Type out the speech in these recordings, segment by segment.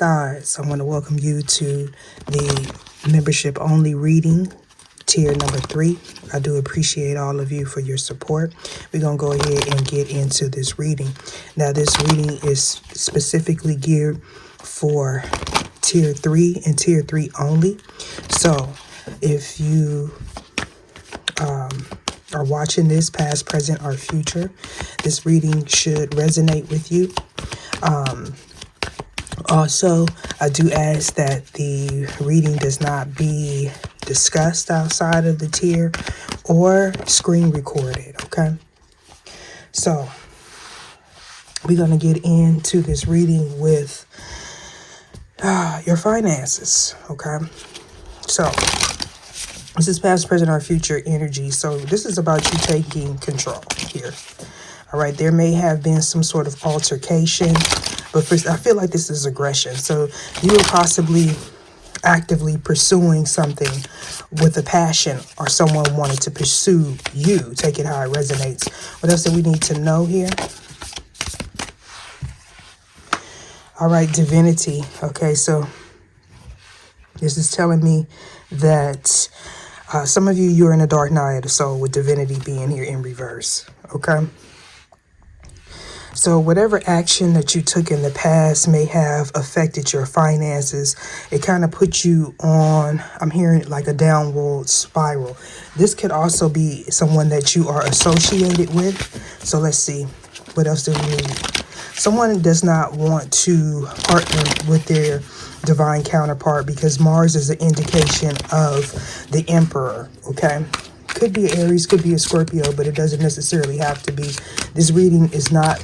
stars, I want to welcome you to the membership only reading, tier number 3. I do appreciate all of you for your support. We're going to go ahead and get into this reading. Now, this reading is specifically geared for tier 3 and tier 3 only. So if you are watching this, past, present, or future, this reading should resonate with you. Also, I do ask that the reading does not be discussed outside of the tier or screen recorded, okay? So, we're going to get into this reading with your finances, okay? So, this is past, present, or future energy. So, this is about you taking control here. All right, there may have been some sort of altercation, but first, I feel like this is aggression. So you are possibly actively pursuing something with a passion, or someone wanted to pursue you. Take it how it resonates. What else do we need to know here? All right, Divinity. Okay, so this is telling me that some of you're in a dark night of the soul with Divinity being here in reverse. Okay. So whatever action that you took in the past may have affected your finances. It kind of puts you on, I'm hearing like a downward spiral. This could also be someone that you are associated with. So let's see, what else do we need? Someone does not want to partner with their divine counterpart because Mars is an indication of the Emperor, okay? Could be Aries, could be a Scorpio, but it doesn't necessarily have to be. This reading is not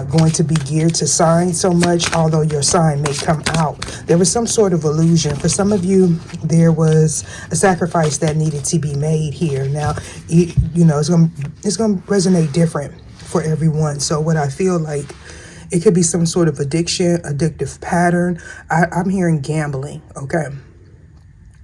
going to be geared to sign so much, although your sign may come out. There was some sort of illusion. For some of you, there was a sacrifice that needed to be made here. Now, you know, it's going to resonate different for everyone. So what I feel like, it could be some sort of addictive pattern. I'm hearing gambling, okay?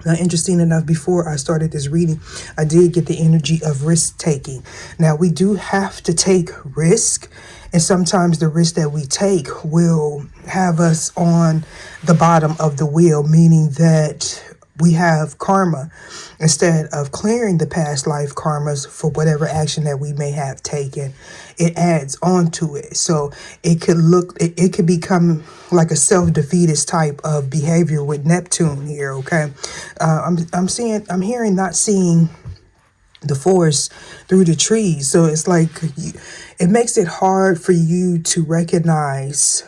Now, interesting enough, before I started this reading, I did get the energy of risk-taking. Now, we do have to take risk, and sometimes the risk that we take will have us on the bottom of the wheel, meaning that we have karma. Instead of clearing the past life karmas for whatever action that we may have taken, it adds on to it. So it could become like a self-defeatist type of behavior with Neptune here, okay? I'm hearing not seeing the forest through the trees. So it's like it makes it hard for you to recognize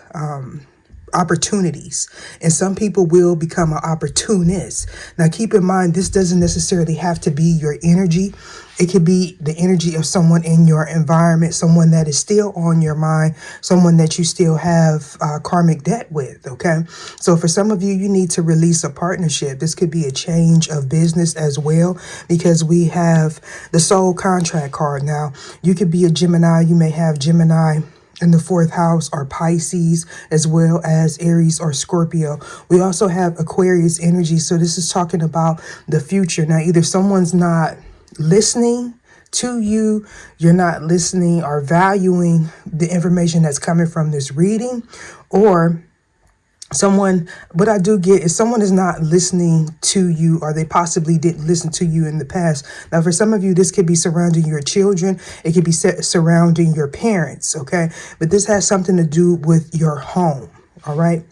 opportunities, and some people will become an opportunist. Now keep in mind, this doesn't necessarily have to be your energy. It could be the energy of someone in your environment, someone that is still on your mind, someone that you still have karmic debt with, okay? So for some of you, you need to release a partnership. This could be a change of business as well, because we have the soul contract card. Now, you could be a Gemini. You may have Gemini in the 4th house, or Pisces, as well as Aries or Scorpio. We also have Aquarius energy. So this is talking about the future. Now, either someone's not listening to you, you're not listening or valuing the information that's coming from this reading, or what I do get is someone is not listening to you, or they possibly didn't listen to you in the past. Now, for some of you, this could be surrounding your children. It could be surrounding your parents, okay? But this has something to do with your home, all right?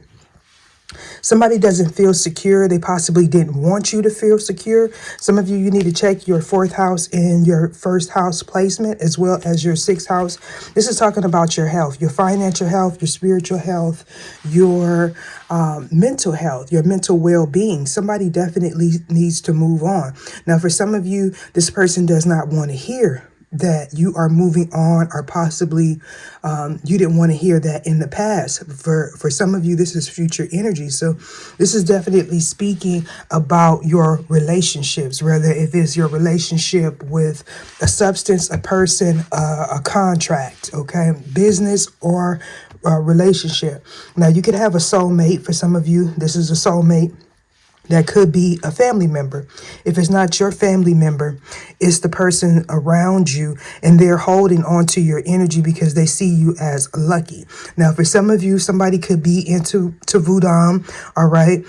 Somebody doesn't feel secure. They possibly didn't want you to feel secure. Some of you, you need to check your 4th house and your 1st house placement, as well as your 6th house. This is talking about your health, your financial health, your spiritual health, your mental health, your mental well-being. Somebody definitely needs to move on. Now, for some of you, this person does not want to hear that you are moving on, or possibly you didn't want to hear that in the past. For some of you, this is future energy. So this is definitely speaking about your relationships, whether if it's your relationship with a substance, a person, a contract, okay, business, or a relationship. Now, you could have a soulmate. For some of you, this is a soulmate. That could be a family member. If it's not your family member, it's the person around you, and they're holding on to your energy because they see you as lucky. Now, for some of you, somebody could be into voodoo, all right?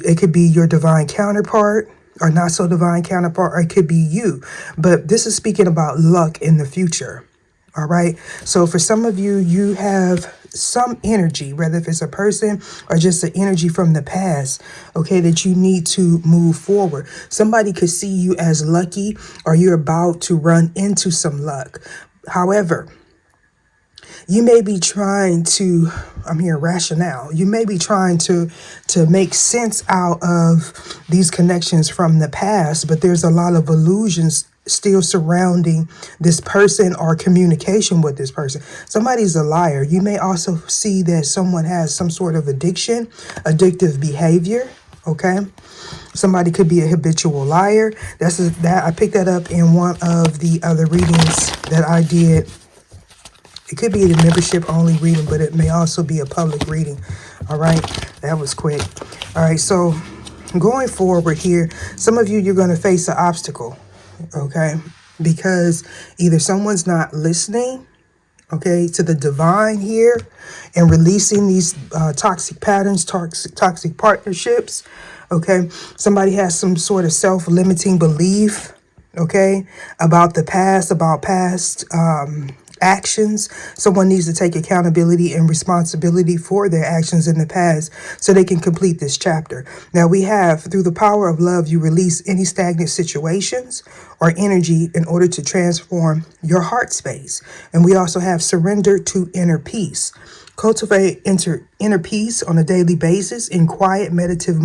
It could be your divine counterpart or not so divine counterpart, or it could be you. But this is speaking about luck in the future. All right. So for some of you, you have some energy, whether if it's a person or just an energy from the past, okay, that you need to move forward. Somebody could see you as lucky, or you're about to run into some luck. However, you may be trying to, I'm hearing rationale. You may be trying to make sense out of these connections from the past, but there's a lot of illusions still surrounding this person or communication with this person. Somebody's a liar. You may also see that someone has some sort of addiction, addictive behavior. Okay. Somebody could be a habitual liar. That I picked that up in one of the other readings that I did. It could be a membership only reading, but it may also be a public reading. All right. That was quick. All right. So going forward here, some of you, you're going to face an obstacle. Okay. Because either someone's not listening, okay, to the divine here and releasing these toxic patterns, toxic partnerships. Okay. Somebody has some sort of self-limiting belief, okay, about the past, about past actions. Someone needs to take accountability and responsibility for their actions in the past so they can complete this chapter. Now we have, through the power of love, you release any stagnant situations or energy in order to transform your heart space. And we also have surrender to inner peace. Cultivate inner peace on a daily basis in quiet meditative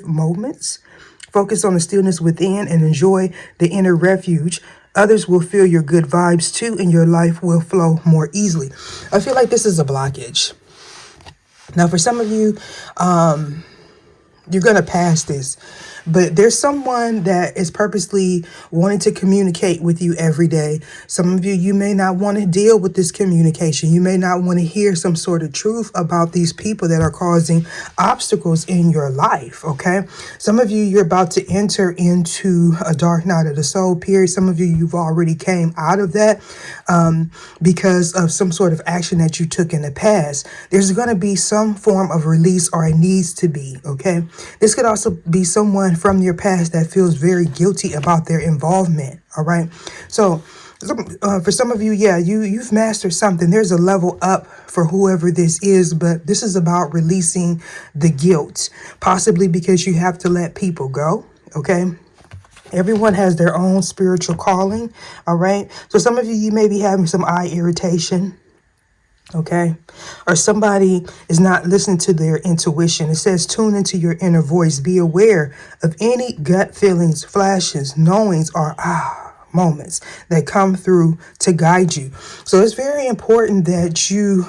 moments. Focus on the stillness within and enjoy the inner refuge. Others will feel your good vibes too, and your life will flow more easily. I feel like this is a blockage. Now, for some of you, you're going to pass this, but there's someone that is purposely wanting to communicate with you every day. Some of you, you may not want to deal with this communication. You may not want to hear some sort of truth about these people that are causing obstacles in your life. Okay. Some of you, you're about to enter into a dark night of the soul period. Some of you, you've already came out of that because of some sort of action that you took in the past. There's going to be some form of release, or it needs to be. Okay. This could also be someone from your past that feels very guilty about their involvement. All right. So for some of you, yeah, you've mastered something. There's a level up for whoever this is, but this is about releasing the guilt, possibly because you have to let people go. Okay. Everyone has their own spiritual calling. All right. So some of you, you may be having some eye irritation. Okay. Or somebody is not listening to their intuition. It says, tune into your inner voice. Be aware of any gut feelings, flashes, knowings, or moments that come through to guide you. So it's very important that you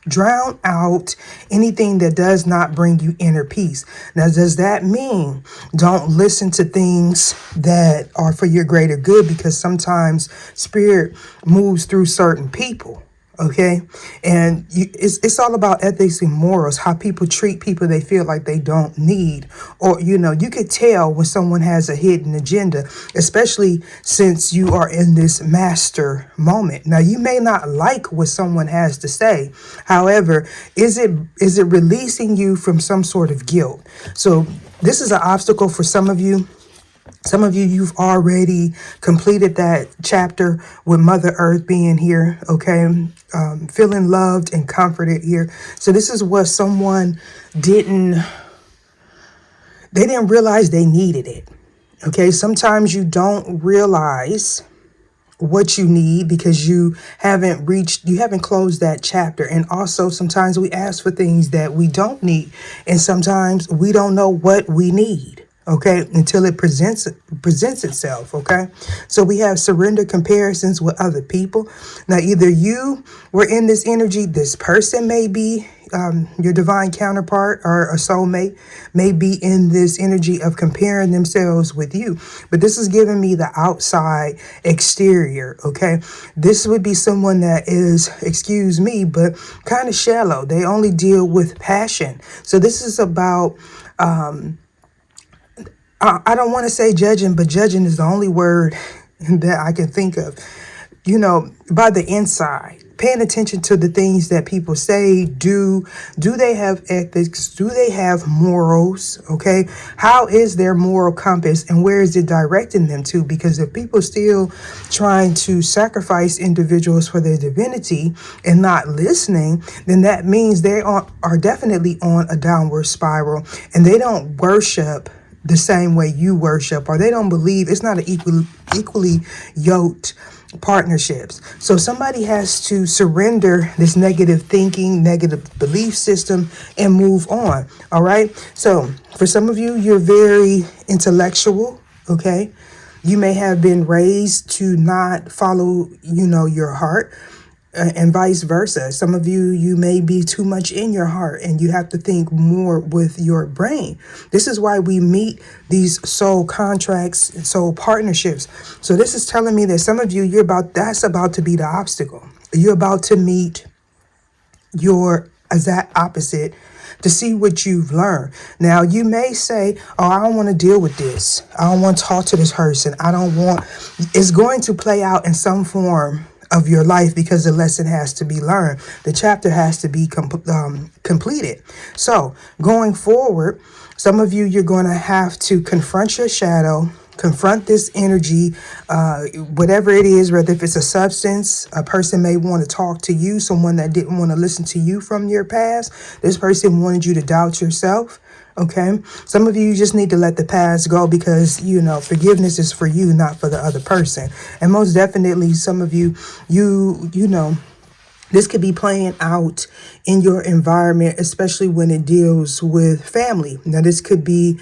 drown out anything that does not bring you inner peace. Now, does that mean don't listen to things that are for your greater good? Because sometimes spirit moves through certain people. Okay. And it's all about ethics and morals, how people treat people they feel like they don't need. Or, you could tell when someone has a hidden agenda, especially since you are in this master moment. Now, you may not like what someone has to say. However, is it releasing you from some sort of guilt? So this is an obstacle for some of you. Some of you, you've already completed that chapter with Mother Earth being here, okay? Feeling loved and comforted here. So this is what someone didn't realize they needed it, okay? Sometimes you don't realize what you need because you haven't closed that chapter. And also sometimes we ask for things that we don't need. And sometimes we don't know what we need. okay, until it presents itself, okay? So we have surrender comparisons with other people. Now, either you were in this energy, this person may be your divine counterpart or a soulmate may be in this energy of comparing themselves with you. But this is giving me the outside exterior, okay? This would be someone that is, excuse me, but kind of shallow. They only deal with passion. So this is about, I don't want to say judging, but judging is the only word that I can think of. You know, by the inside, paying attention to the things that people say, do they have ethics? Do they have morals? Okay. How is their moral compass and where is it directing them to? Because if people still trying to sacrifice individuals for their divinity and not listening, then that means they are definitely on a downward spiral and they don't worship the same way you worship, or they don't believe. It's not an equally yoked partnerships. So somebody has to surrender this negative thinking, negative belief system and move on. All right. So for some of you, you're very intellectual. Okay. You may have been raised to not follow, your heart. And vice versa. Some of you may be too much in your heart and you have to think more with your brain. This is why we meet these soul contracts and soul partnerships. So this is telling me that some of you, that's about to be the obstacle. You're about to meet your exact opposite to see what you've learned. Now, you may say, oh, I don't want to deal with this. I don't want to talk to this person. It's going to play out in some form of your life because the lesson has to be learned. The chapter has to be completed. So going forward, some of you, you're going to have to confront your shadow, confront this energy, whatever it is, whether if it's a substance, a person may want to talk to you, someone that didn't want to listen to you from your past. This person wanted you to doubt yourself. Okay. Some of you just need to let the past go because, forgiveness is for you, not for the other person. And most definitely, some of you, this could be playing out in your environment, especially when it deals with family. Now, this could be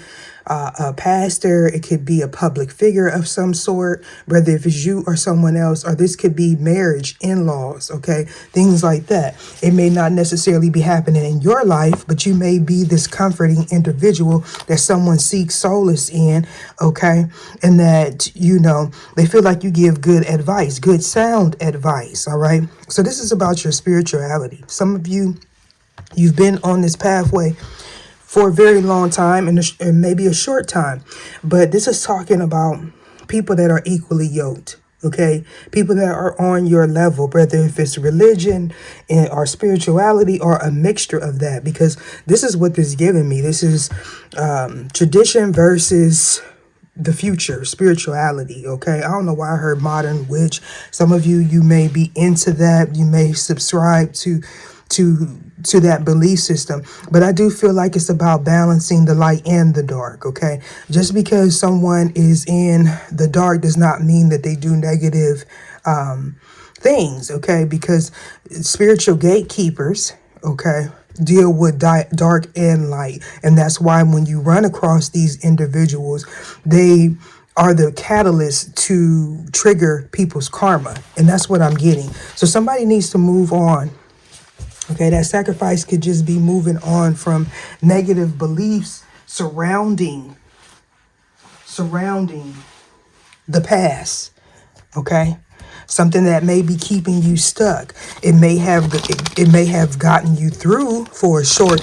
a pastor. It could be a public figure of some sort, whether if it's you or someone else, or this could be marriage, in-laws, okay? Things like that. It may not necessarily be happening in your life, but you may be this comforting individual that someone seeks solace in, okay? And that, they feel like you give good advice, good sound advice, all right? So this is about your spirituality. Some of you, you've been on this pathway for a very long time and maybe a short time. But this is talking about people that are equally yoked, okay? People that are on your level, whether if it's religion or spirituality or a mixture of that, because this is what this is giving me. This is tradition versus the future, spirituality, okay? I don't know why I heard modern witch. Some of you, you may be into that. You may subscribe to that belief system, but I do feel like it's about balancing the light and the dark, okay? Just because someone is in the dark does not mean that they do negative things, okay? Because spiritual gatekeepers, okay, deal with dark and light. And that's why when you run across these individuals, they are the catalyst to trigger people's karma. And that's what I'm getting. So somebody needs to move on. Okay, that sacrifice could just be moving on from negative beliefs surrounding the past. Okay, something that may be keeping you stuck. It may have gotten you through for a short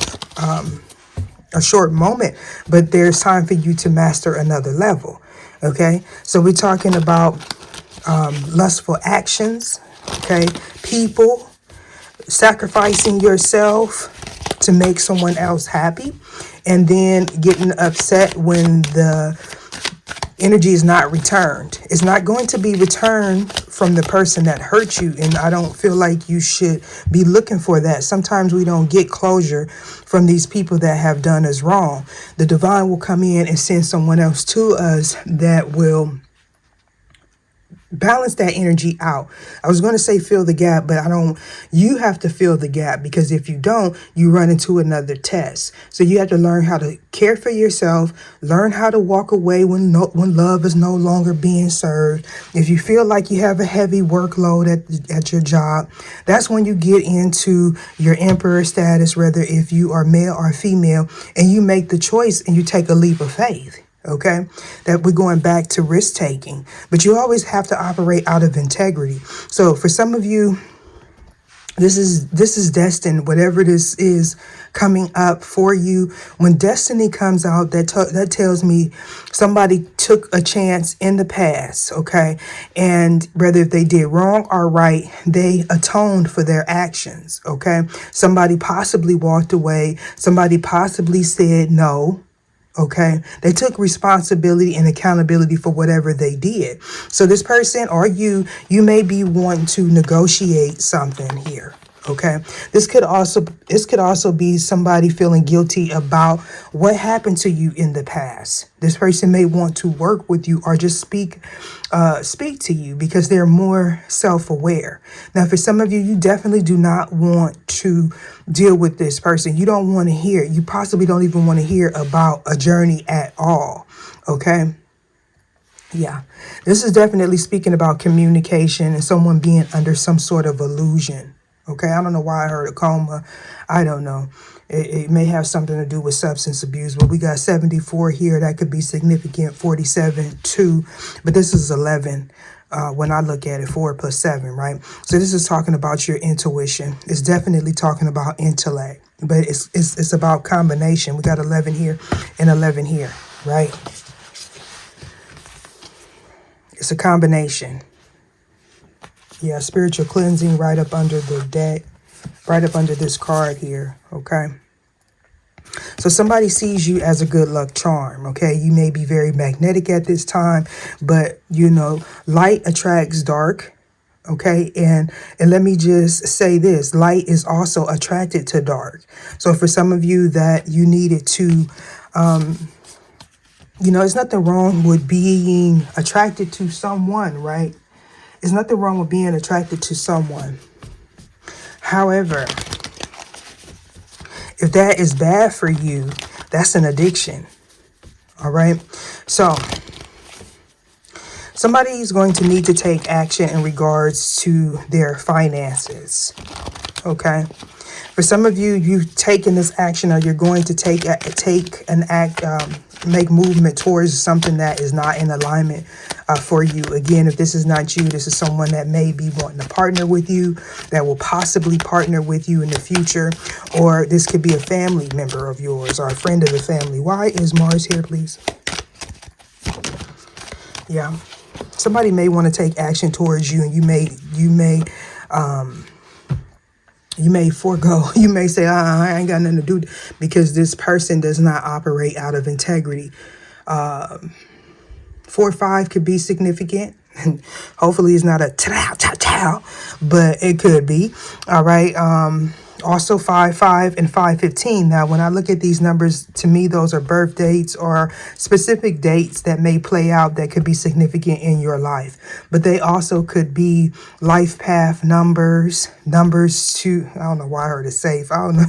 moment, but there's time for you to master another level. Okay, so we're talking about lustful actions. Okay, people. Sacrificing yourself to make someone else happy and then getting upset when the energy is not returned. It's not going to be returned from the person that hurt you. And I don't feel like you should be looking for that. Sometimes we don't get closure from these people that have done us wrong. The divine will come in and send someone else to us that will balance that energy out. I was going to say fill the gap, but you have to fill the gap, because if you don't, you run into another test. So you have to learn how to care for yourself, learn how to walk away when love is no longer being served. If you feel like you have a heavy workload at your job, that's when you get into your emperor status, whether if you are male or female, and you make the choice and you take a leap of faith. Okay, that we're going back to risk taking, but you always have to operate out of integrity. So for some of you, this is destined. Whatever this is coming up for you, when destiny comes out, that tells me somebody took a chance in the past. Okay, and whether if they did wrong or right, they atoned for their actions. Okay, somebody possibly walked away. Somebody possibly said no. Okay, they took responsibility and accountability for whatever they did. So this person or you may be wanting to negotiate something here. Okay, this could also be somebody feeling guilty about what happened to you in the past. This person may want to work with you or just speak to you because they're more self-aware. Now, for some of you, you definitely do not want to deal with this person. You don't want to hear. You possibly don't even want to hear about a journey at all. Okay. Yeah, this is definitely speaking about communication and someone being under some sort of illusion. Okay, I don't know why I heard a coma. I don't know. It may have something to do with substance abuse, but we got 74 here. That could be significant. 47, 2, but this is 11. When I look at it, 4 plus 7, right? So this is talking about your intuition. It's definitely talking about intellect, but it's about combination. We got 11 here and 11 here, right? It's a combination. Yeah, spiritual cleansing right up under the deck, right up under this card here, okay? So somebody sees you as a good luck charm, okay? You may be very magnetic at this time, but, you know, light attracts dark, okay? And let me just say this, light is also attracted to dark. So for some of you that you needed to, you know, there's nothing wrong with being attracted to someone, right? There's nothing wrong with being attracted to someone. However, if that is bad for you, that's an addiction. All right. So somebody is going to need to take action in regards to their finances. Okay. For some of you, you've taken this action, or you're going to take an act, make movement towards something that is not in alignment for you. Again, if this is not you, this is someone that may be wanting to partner with you, that will possibly partner with you in the future, or this could be a family member of yours or a friend of the family. Why is Mars here, please? Yeah, somebody may want to take action towards you, and you may forego, you may say, I ain't got nothing to do, because this person does not operate out of integrity. 4 or 5 could be significant. Hopefully it's not a ta-ta, but it could be. All right. Also 5, 5, and 5, 15. Now, when I look at these numbers, to me, those are birth dates or specific dates that may play out that could be significant in your life. But they also could be life path numbers to, I don't know why I heard a safe. I don't know,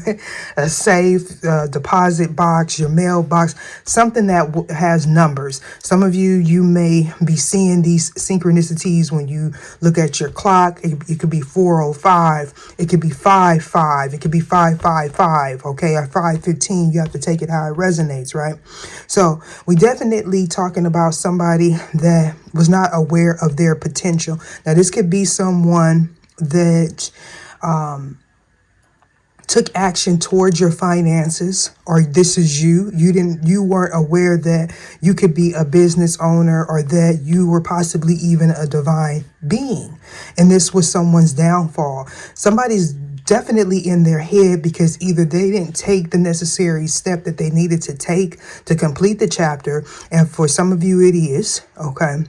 a safe, deposit box, your mailbox, something that has numbers. Some of you may be seeing these synchronicities when you look at your clock. It could be 4:05. It could be 5:5. It could be 5:55, okay, or 5:15. You have to take it how it resonates, right? So we definitely talking about somebody that was not aware of their potential. Now, this could be someone that took action towards your finances, or this is you weren't aware that you could be a business owner, or that you were possibly even a divine being, and this was someone's downfall. Somebody's definitely in their head because either they didn't take the necessary step that they needed to take to complete the chapter, and for some of you it is, okay,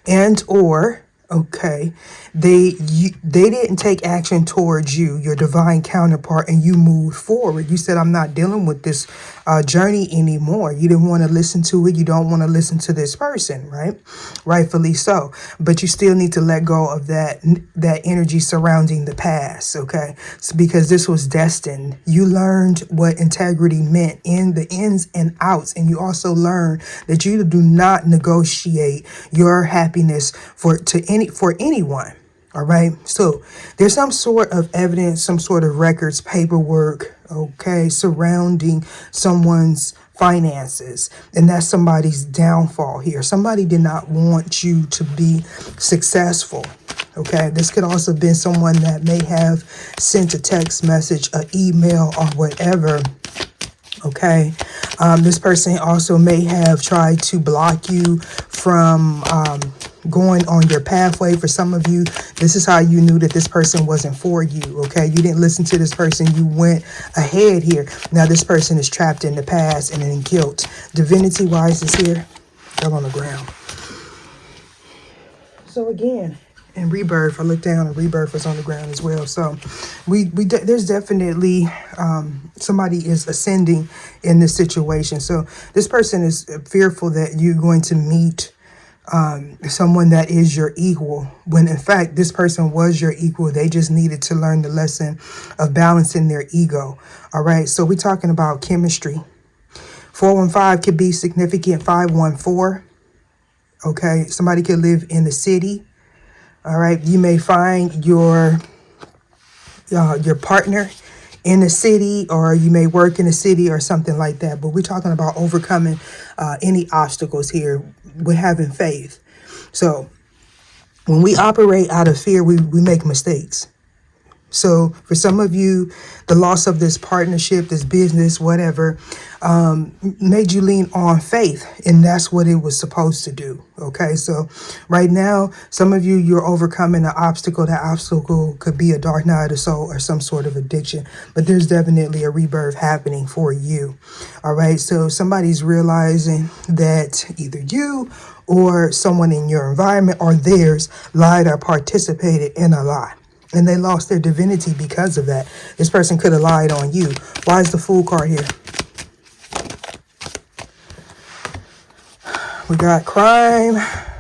and or Okay, they didn't take action towards you, your divine counterpart, and you moved forward. You said, I'm not dealing with this journey anymore. You didn't want to listen to it. You don't want to listen to this person, right? Rightfully so. But you still need to let go of that energy surrounding the past, okay? So because this was destined. You learned what integrity meant in the ins and outs, and you also learned that you do not negotiate your happiness for anyone. All right. So there's some sort of evidence, some sort of records, paperwork, okay, surrounding someone's finances. And that's somebody's downfall here. Somebody did not want you to be successful. Okay. This could also have been someone that may have sent a text message, an email, or whatever. Okay. This person also may have tried to block you from going on your pathway. For some of you, this is how you knew that this person wasn't for you. Okay. You didn't listen to this person. You went ahead here. Now this person is trapped in the past and in guilt. Divinity wise is here. Fell on the ground. So again, in rebirth, I looked down and rebirth was on the ground as well. So there's definitely somebody is ascending in this situation. So this person is fearful that you're going to meet someone that is your equal, when in fact this person was your equal. They just needed to learn the lesson of balancing their ego. All right. So we're talking about chemistry. 415 could be significant. 514. Okay. Somebody could live in the city. All right. You may find your partner in the city, or you may work in the city or something like that. But we're talking about overcoming any obstacles here with having faith. So when we operate out of fear, we make mistakes. So for some of you, the loss of this partnership, this business, whatever, made you lean on faith. And that's what it was supposed to do. Okay. So right now, some of you, you're overcoming an obstacle. That obstacle could be a dark night of the soul or some sort of addiction. But there's definitely a rebirth happening for you. All right. So somebody's realizing that either you or someone in your environment or theirs lied or participated in a lie. And they lost their divinity because of that. This person could have lied on you. Why is the Fool card here? We got crime,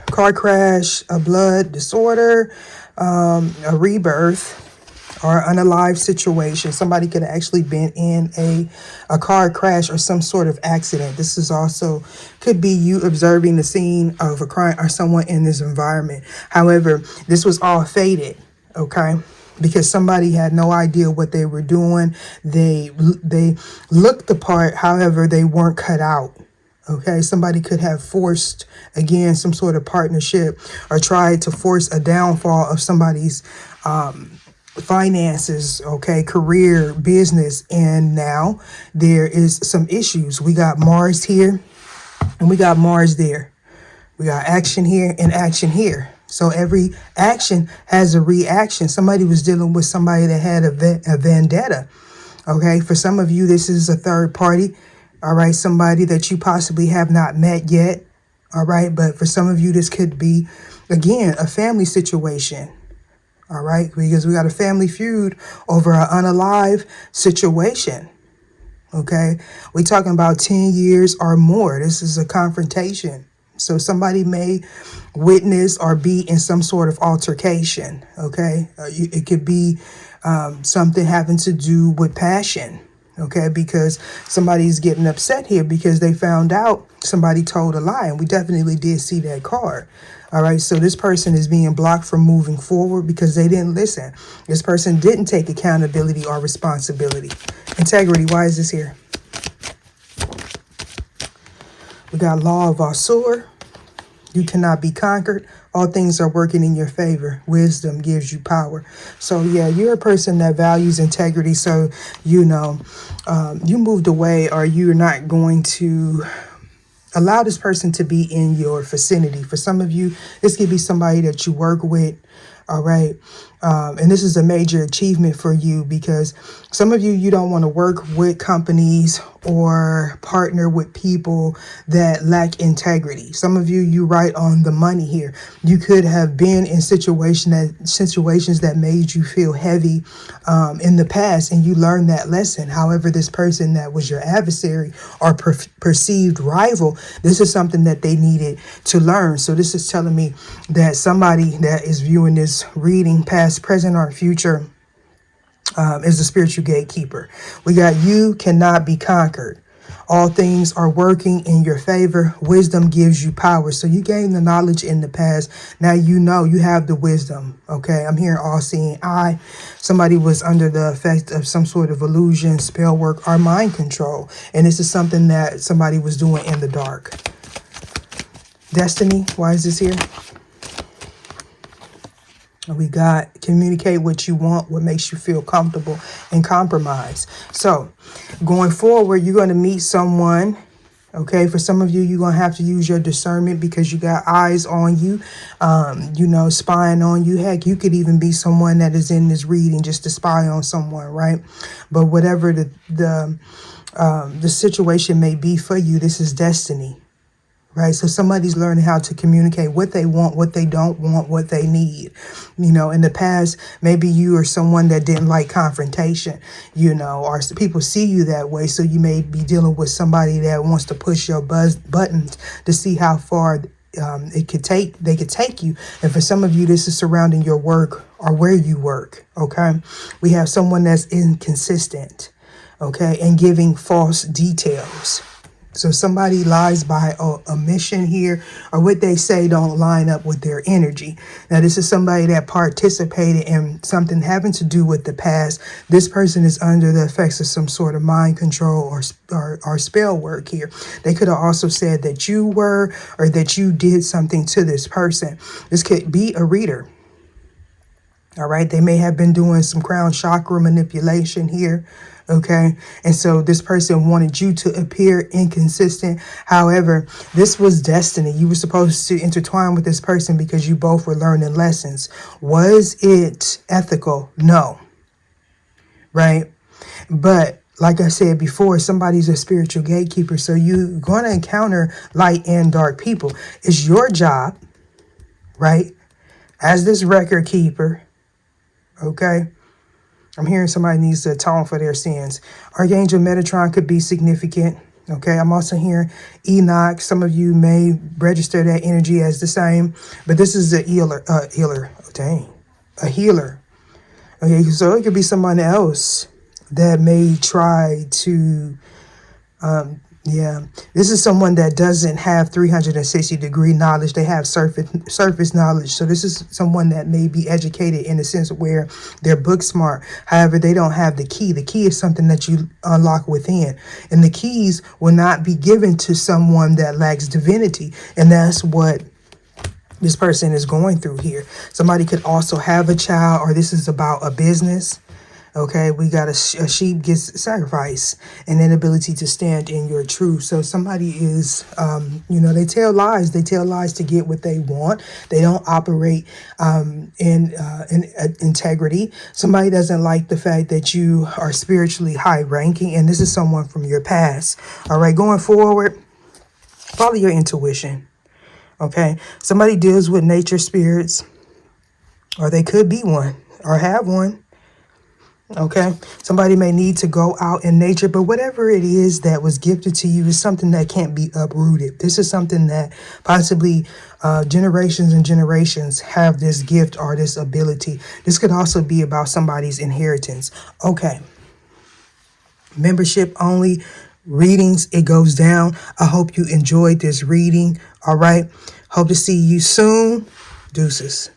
car crash, a blood disorder, a rebirth, or unalive situation. Somebody could have actually been in a car crash or some sort of accident. This is also could be you observing the scene of a crime or someone in this environment. However, this was all fated. Okay, because somebody had no idea what they were doing. They looked the part, however, they weren't cut out. Okay, somebody could have forced, again, some sort of partnership or tried to force a downfall of somebody's finances, okay, career, business, and now there is some issues. We got Mars here and we got Mars there. We got action here and action here. So every action has a reaction. Somebody was dealing with somebody that had a vendetta. Okay. For some of you, this is a third party. All right. Somebody that you possibly have not met yet. All right. But for some of you, this could be, again, a family situation. All right. Because we got a family feud over an unalive situation. Okay. We're talking about 10 years or more. This is a confrontation. So somebody may witness or be in some sort of altercation. Okay. It could be something having to do with passion. Okay. Because somebody's getting upset here because they found out somebody told a lie. And we definitely did see that card. All right. So this person is being blocked from moving forward because they didn't listen. This person didn't take accountability or responsibility. Integrity. Why is this here? We got law of Asur. You cannot be conquered. All things are working in your favor. Wisdom gives you power. So, yeah, you're a person that values integrity. So, you know, you moved away, or you're not going to allow this person to be in your vicinity. For some of you, this could be somebody that you work with. All right. And this is a major achievement for you because some of you, you don't want to work with companies or partner with people that lack integrity. Some of you, you right on the money here. You could have been in situations that made you feel heavy in the past, and you learned that lesson. However, this person that was your adversary or perceived rival, this is something that they needed to learn. So this is telling me that somebody that is viewing this reading, past, present, or future, is a spiritual gatekeeper. We got, you cannot be conquered. All things are working in your favor. Wisdom gives you power. So you gained the knowledge in the past. Now you know you have the wisdom. Okay, I'm hearing all-seeing eye. Somebody was under the effect of some sort of illusion, spell work, or mind control. And this is something that somebody was doing in the dark. Destiny, why is this here? We got, communicate what you want, what makes you feel comfortable, and compromise. So going forward, you're going to meet someone. Okay, for some of you, you're going to have to use your discernment because you got eyes on you, you know, spying on you. Heck, you could even be someone that is in this reading just to spy on someone, right? But whatever the situation may be for you, this is destiny. Right. So somebody's learning how to communicate what they want, what they don't want, what they need. You know, in the past, maybe you are someone that didn't like confrontation, you know, or people see you that way. So you may be dealing with somebody that wants to push your buttons to see how far they could take you. And for some of you, this is surrounding your work or where you work. OK, we have someone that's inconsistent. OK, and giving false details. So somebody lies by a mission here, or what they say don't line up with their energy. Now, this is somebody that participated in something having to do with the past. This person is under the effects of some sort of mind control or spell work here. They could have also said that you were, or that you did something to this person. This could be a reader. All right. They may have been doing some crown chakra manipulation here. OK, and so this person wanted you to appear inconsistent. However, this was destiny. You were supposed to intertwine with this person because you both were learning lessons. Was it ethical? No. Right. But like I said before, somebody's a spiritual gatekeeper. So you're going to encounter light and dark people. It's your job. Right. As this record keeper. OK. I'm hearing somebody needs to atone for their sins. Archangel Metatron could be significant. Okay, I'm also hearing Enoch. Some of you may register that energy as the same, but this is a healer. A healer. Okay, so it could be someone else that may try to, this is someone that doesn't have 360-degree knowledge. They have surface knowledge. So this is someone that may be educated in the sense where they're book smart. However, they don't have the key. The key is something that you unlock within. And the keys will not be given to someone that lacks divinity. And that's what this person is going through here. Somebody could also have a child, or this is about a business. Okay, we got a sheep gets sacrificed, and inability to stand in your truth. So somebody is, they tell lies. They tell lies to get what they want. They don't operate in integrity. Somebody doesn't like the fact that you are spiritually high ranking, and this is someone from your past. All right, going forward, follow your intuition. Okay, somebody deals with nature spirits, or they could be one or have one. Okay, somebody may need to go out in nature, but whatever it is that was gifted to you is something that can't be uprooted. This is something that possibly generations and generations have this gift or this ability. This could also be about somebody's inheritance. Okay, membership only readings, it goes down. I hope you enjoyed this reading. All right, hope to see you soon. Deuces.